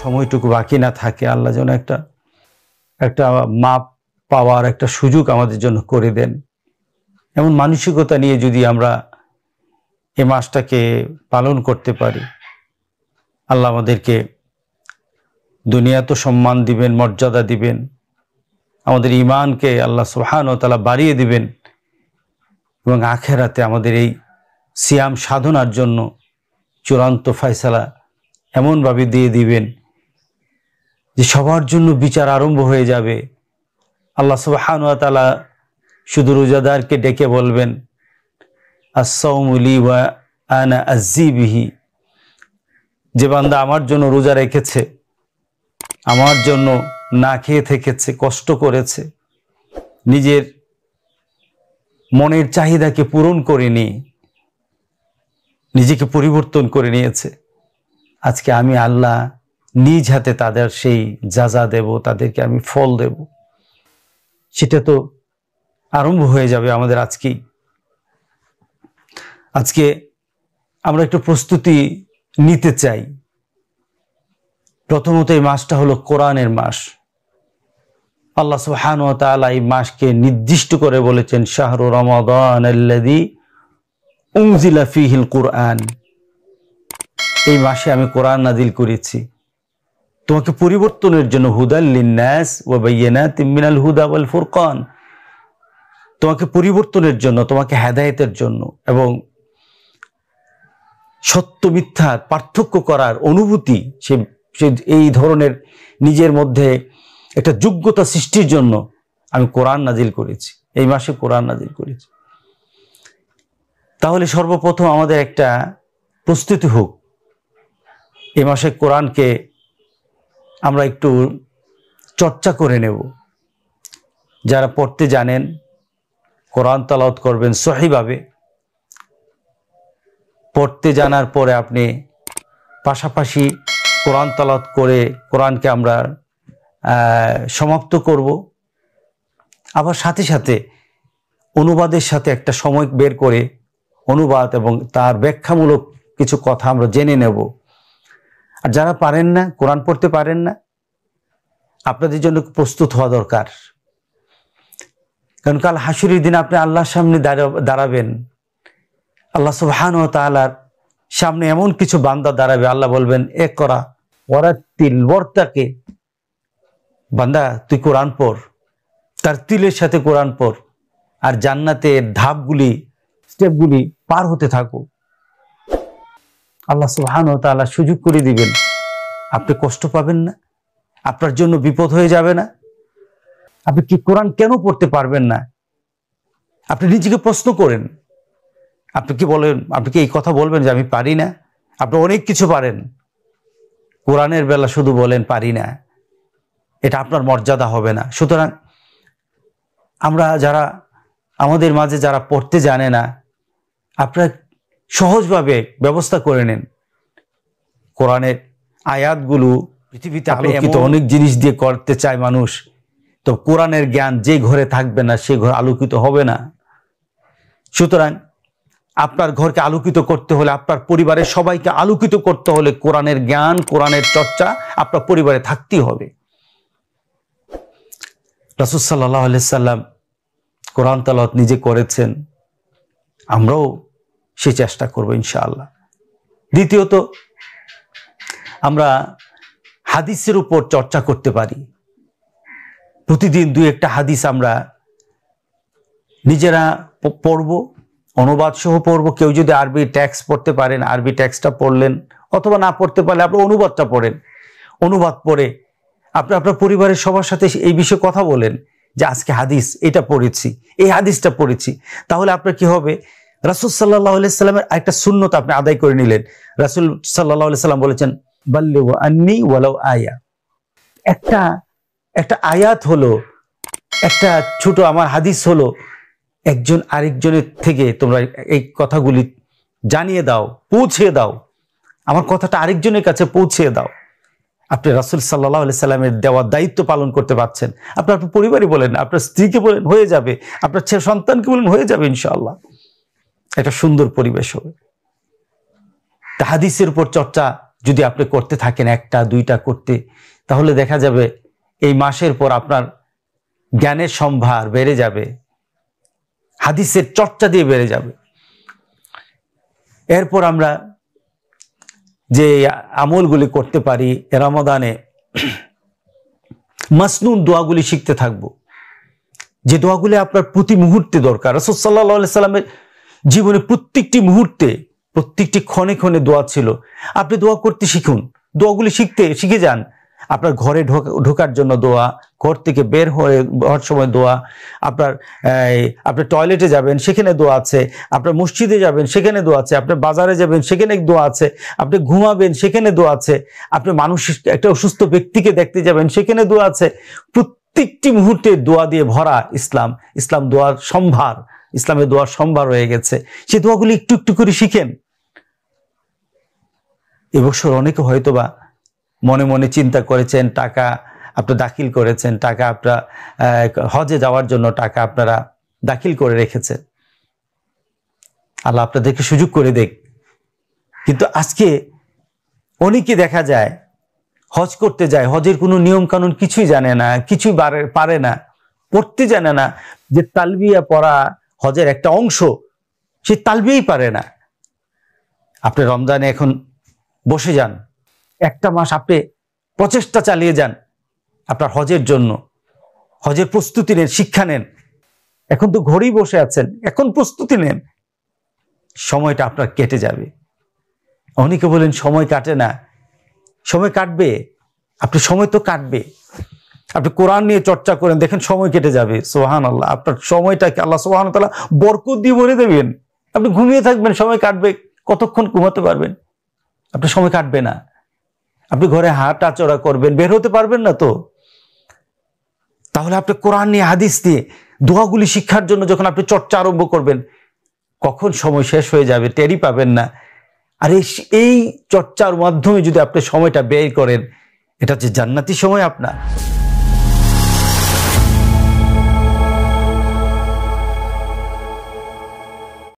সময়টুকু বাকি না থাকে, আল্লাহ যেন একটা একটা মাপ পাওয়ার একটা সুযোগ আমাদের জন্য করে দেন। এমন মানসিকতা নিয়ে যদি আমরা এই মাসটাকে পালন করতে পারি, আল্লাহ আমাদেরকে দুনিয়াতে সম্মান দিবেন, মর্যাদা দিবেন, আমাদের ঈমানকে আল্লাহ সুবহানাহু ওয়া তাআলা বাড়িয়ে দিবেন এবং আখিরাতে আমাদের এই সিয়াম সাধনার জন্য চূড়ান্ত ফয়সালা এমনভাবে দিয়ে দিবেন যে সবার জন্য বিচার আরম্ভ হয়ে যাবে। আল্লাহ সুবহানাহু ওয়া তাআলা শুধু রোজাদারকে ডেকে বলবেন, আস-সাওমু লি ওয়া আনা আযী বিহি, যে বান্দা আমার জন্য রোজা রেখেছে, আমার জন্য না খেয়ে থেকেছে, কষ্ট করেছে, নিজের মনের চাহিদাকে পূরণ করে নিয়ে নিজেকে পরিবর্তন করে নিয়েছে, আজকে আমি আল্লাহ নিজ হাতে তাদের সেই যাজা দেব, তাদেরকে আমি ফল দেব। সেটা তো আরম্ভ হয়ে যাবে আমাদের আজকেই। আজকে আমরা একটু প্রস্তুতি নিতে চাই। প্রথমত এই মাসটা হলো কোরআনের মাস। আল্লাহ সুবহানাহু ওয়া তাআলা এই মাসকে নির্দিষ্ট করে বলেছেন, শাহরু রমাদান আল্লাযী উনজিলা ফীহিল কুরআন, এই মাসে আমি কোরআন নাজিল করেছি তোমাকে পরিবর্তনের জন্য, হুদাল লিন্নাস ওয়া বায়্যিনাতিম মিনাল হুদা ওয়াল ফুরকান, তোমাকে পরিবর্তনের জন্য, তোমাকে হেদায়েতের জন্য এবং সত্য মিথ্যার পার্থক্য করার অনুভূতি, সে এই ধরনের নিজের মধ্যে একটা যোগ্যতা সৃষ্টির জন্য আমি কোরআন নাজিল করেছি, এই মাসে কোরআন নাজিল করেছি। তাহলে সর্বপ্রথম আমাদের একটা প্রস্তুতি হোক, এই মাসে কোরআনকে আমরা একটু চর্চা করে নেব। যারা পড়তে জানেন কোরআন তেলাওয়াত করবেন সহিভাবে। পড়তে জানার পরে আপনি পাশাপাশি কোরআন তেলাওয়াত করে কোরআনকে আমরা সমাপ্ত করব। আবার সাথে সাথে অনুবাদের সাথে একটা সময় বের করে অনুবাদ এবং তার ব্যাখ্যামূলক কিছু কথা আমরা জেনে নেব। আর যারা পারেন না, কোরআন পড়তে পারেন না, আপনাদের জন্য প্রস্তুত হওয়া দরকার। কারণ কাল হাসরের দিন আপনি আল্লাহর সামনে দাঁড়াবেন। আল্লাহ সুবহানাহু ওয়া তাআলার সামনে এমন কিছু বান্দা দাঁড়াবে, আল্লাহ বলবেন, ইকরা ওয়ারাতিল ওয়ারতাকে, বান্দা তুই কোরআন পড়, তার তিলের সাথে কোরআন পড়, আর জান্নাতের ধাপগুলি, স্টেপগুলি পার হতে থাকো। আল্লাহ সুবহানাহু ওয়া তাআলা সুযোগ করে দিবেন, আপনি কষ্ট পাবেন না, আপনার জন্য বিপদ হয়ে যাবে না। আপনি কি কোরআন কেন পড়তে পারবেন না? আপনি নিজেকে প্রশ্ন করেন। আপনি কি বলেন, আপনি কি এই কথা বলবেন যে আমি পারি না? আপনি অনেক কিছু পারেন, কোরআনের বেলা শুধু বলেন পারি না, এটা আপনার মর্যাদা হবে না। সুতরাং আমরা যারা আমাদের মাঝে যারা পড়তে জানে না, আপনারা সহজভাবে ব্যবস্থা করে নেন। কোরআনের আয়াতগুলো পৃথিবীতে আলোকিত অনেক জিনিস দিয়ে করতে চায় মানুষ, তো কোরআনের জ্ঞান যে ঘরে থাকবে না সে ঘর আলোকিত হবে না। সুতরাং আপনার ঘরকে আলোকিত করতে হলে, আপনার পরিবারের সবাইকে আলোকিত করতে হলে কোরআনের জ্ঞান, কোরআনের চর্চা আপনার পরিবারে থাকতেই হবে। রাসূল সাল্লাল্লাহু আলাইহি সাল্লাম কোরআন তেলাওয়াত নিজে করেছেন, আমরাও সে চেষ্টা করব ইনশাআল্লাহ। দ্বিতীয়ত, আমরা হাদিসের উপর চর্চা করতে পারি। প্রতিদিন দুই একটা হাদিস আমরা নিজেরা পড়ব, অনুবাদ সহ পড়ব। কেউ যদি আরবি টেক্সট পড়তে পারেন, আরবি টেক্সটটা পড়লেন, অথবা না পড়তে পারলে আপনি অনুবাদটা পড়েন। অনুবাদ পড়ে আপনি আপনার পরিবারের সবার সাথে এই বিষয়ে কথা বলেন যে আজকে হাদিস এটা পড়েছি, এই হাদিসটা পড়েছি। তাহলে আপনার কি হবে, রাসূল সাল্লাল্লাহু আলাইহি সাল্লামের একটা সুন্নত আপনি আদায় করে নিলেন। রাসূল সাল্লাল্লাহু আলাইহি সাল্লাম বলেছেন, বাল্লিগু আন্নী ওয়ালাউ আয়া। একটা আয়াত হলো, একটা ছোট আমার হাদিস হলো, একজন আরেকজনের থেকে তোমরা এই কথাগুলি জানিয়ে দাও, পৌঁছে দাও, আমার কথাটা আরেকজনের কাছে পৌঁছে দাও। আপনি রাসূল সাল্লাল্লাহু আলাইহি সাল্লামের দেওয়া দায়িত্ব পালন করতে পারছেন। আপনার পরিবারে বলেন, আপনার স্ত্রীকে বলেন, হয়ে যাবে। আপনার ছেলে সন্তানকে বলেন, হয়ে যাবে ইনশাআল্লাহ। একটা সুন্দর পরিবেশ হবে। তা হাদিসের উপর চর্চা যদি আপনি করতে থাকেন, একটা দুইটা করতে, তাহলে দেখা যাবে এই মাসের পর আপনার জ্ঞানের সম্ভার বেড়ে যাবে, হাদিসের চর্চা দিয়ে বেড়ে যাবে। এরপর আমরা যে আমলগুলি করতে পারি রমাদানে, মাসনুন দোয়াগুলি শিখতে থাকবো, যে দোয়াগুলি আপনার প্রতি মুহূর্তে দরকার। রাসূল সাল্লাল্লাহু আলাইহি সাল্লামের জীবনে প্রত্যেকটি মুহূর্তে, প্রত্যেকটি ক্ষণে ক্ষণে দোয়া ছিল। আপনি দোয়া করতে শিখুন, দোয়াগুলি শিখে যান। আপনার ঘরে ঢোকার জন্য দোয়া, ঘর থেকে বের হওয়ার সময় দোয়া, আপনার টয়লেটে যাবেন সেখানে দোয়া আছে, আপনার মসজিদে যাবেন সেখানে দোয়া আছে, আপনার বাজারে যাবেন সেখানে দোয়া আছে, আপনি ঘুমাবেন সেখানে দোয়া আছে, আপনি একটা অসুস্থ ব্যক্তিকে দেখতে যাবেন সেখানে দোয়া আছে। প্রত্যেকটি মুহূর্তে দোয়া দিয়ে ভরা ইসলাম দোয়ার সম্ভার, ইসলামের দোয়ার সম্ভার হয়ে গেছে। সেই দোয়াগুলি একটু একটু করে শিখেন। এবছর অনেকে হয়তোবা মনে মনে চিন্তা করেছেন, টাকা আপনারা দাখিল করেছেন, টাকা আপনারা হজে যাওয়ার জন্য টাকা আপনারা দাখিল করে রেখেছেন। আল্লাহ আপনাদেরকে সুযোগ করে দেখ। কিন্তু আজকে অনেকে দেখা যায় হজ করতে যায়, হজের কোনো নিয়ম কানুন কিছুই জানে না, কিছুই পারে না, পড়তে জানে না, যে তালবিয়া পড়া হজের একটা অংশ, সেই তালবিয়াই পারে না। আপনি রমজানে এখন বসে যান, একটা মাস আপনি প্রচেষ্টা চালিয়ে যান আপনার হজের জন্য, হজের প্রস্তুতি নেন, শিক্ষা নেন। এখন তো ঘরেই বসে আছেন, এখন প্রস্তুতি নেন, সময়টা আপনার কেটে যাবে। অনেকে বলেন সময় কাটে না, সময় কাটবে, আপনি সময় তো কাটবে। আপনি কোরআন নিয়ে চর্চা করেন, দেখেন সময় কেটে যাবে। সুবহানাল্লাহ, আপনার সময়টাকে আল্লাহ সুবহানাহু ওয়া তাআলা বরকত দিয়ে ভরে দেবেন। আপনি ঘুমিয়ে থাকবেন, সময় কাটবে, কতক্ষণ ঘুমাতে পারবেন? আপনার সময় কাটবে না। আপনি ঘরে হাঁটা চড়া করবেন, বের হতে পারবেন না তো। তাহলে আপনি কোরআন নিয়ে, হাদিস নিয়ে দোয়াগুলি শিক্ষার জন্য যখন আপনি চর্চা আরম্ভ করবেন, কখন সময় শেষ হয়ে যাবে টেরই পাবেন না। আর এই চর্চার মাধ্যমে যদি আপনি সময়টা ব্যয় করেন, এটা হচ্ছে জান্নাতি সময় আপনার।